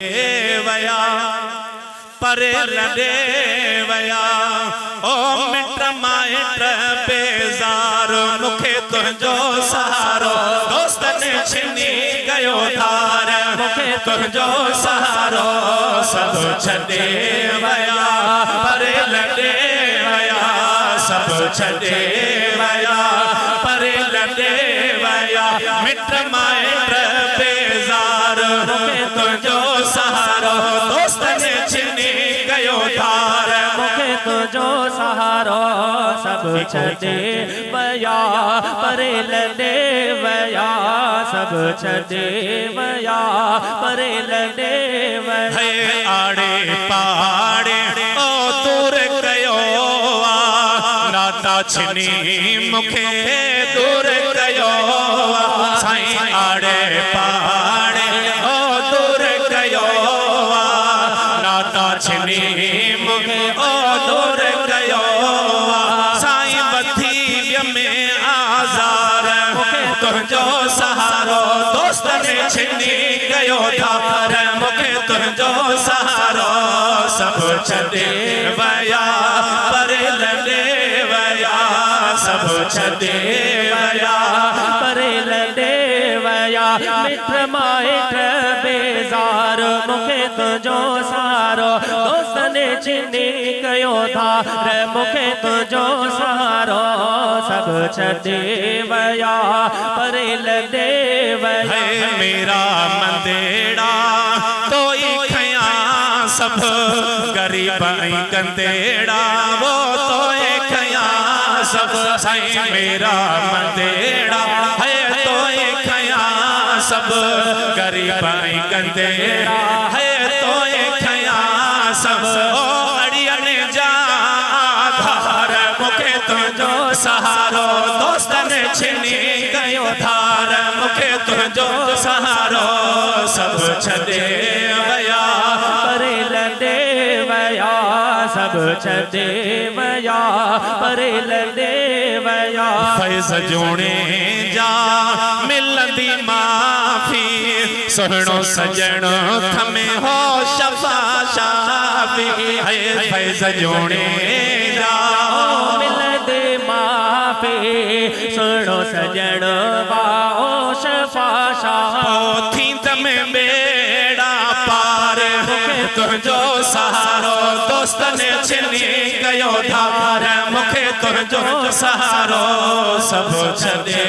वया परे लड़े वया ओ मिट माइट बेज़ार मुखे तुझो सहारो दोस्तन छिनी गयो धार मुखे तुझो सहारो सब छॾे वया परे लड़े वया सब छॾे वया परे लड़े वया मिट माइट बेज़ार मुखे तुझो सहारो दोस्तन छिनी गयो धार मुखे तुझो सहारो सब छॾे वया परे लॾे वया सब छॾे वया परे लॾे वया है आड़े पहाड़े ओ दूर कयो नाता छिनी मुखे दूर कयो साईं आड़े पहाड़े ओ दूर कयो नाता छिनी मुखे ओ दूर कयो साईं बथी में आज़ार मुखे तुझो सहारो दोस्तन छिनी गयो धार मुखे तुझो सहारो सब छॾे वया परे लॾे वया सब छॾे वया परे लॾे वया मिट माइट बेज़ार मुखे तुझो सहारो दोस्तन छिनी कयो धार मुखे तुझो सहारो सब छॾे वया परे लॾे वया है मेरा मंदेड़ा तोई खया सब गरीब ऐं कंदेड़ा वो तोए खया सब साईं मेरा मंदेड़ा है तोए खया सब गरीब ऐं कंदेड़ा है तोए खया सब ओ अड़ियन जा धार मुखे तुझो सहारो दोस्तन छिनी गयो धार मुखे तुझो सहारो सब छॾे वया परे लॾे वया सब छॾे वया परे लॾे वया फैज़ जोणे जा मिलंदी माफ़ी सुहिणो सजणो थमे हो शफ़ा शाफ़ी है फैज़ जोणे जा मिलंदे माफ़ी सुहिणो सजणो वाओ शफ़ा शाफ़ी थींद में बेड़ा पार मुखे तुझो सहारो दोस्तन छिनी गयो धार मुखे तुझो सहारो सब छॾे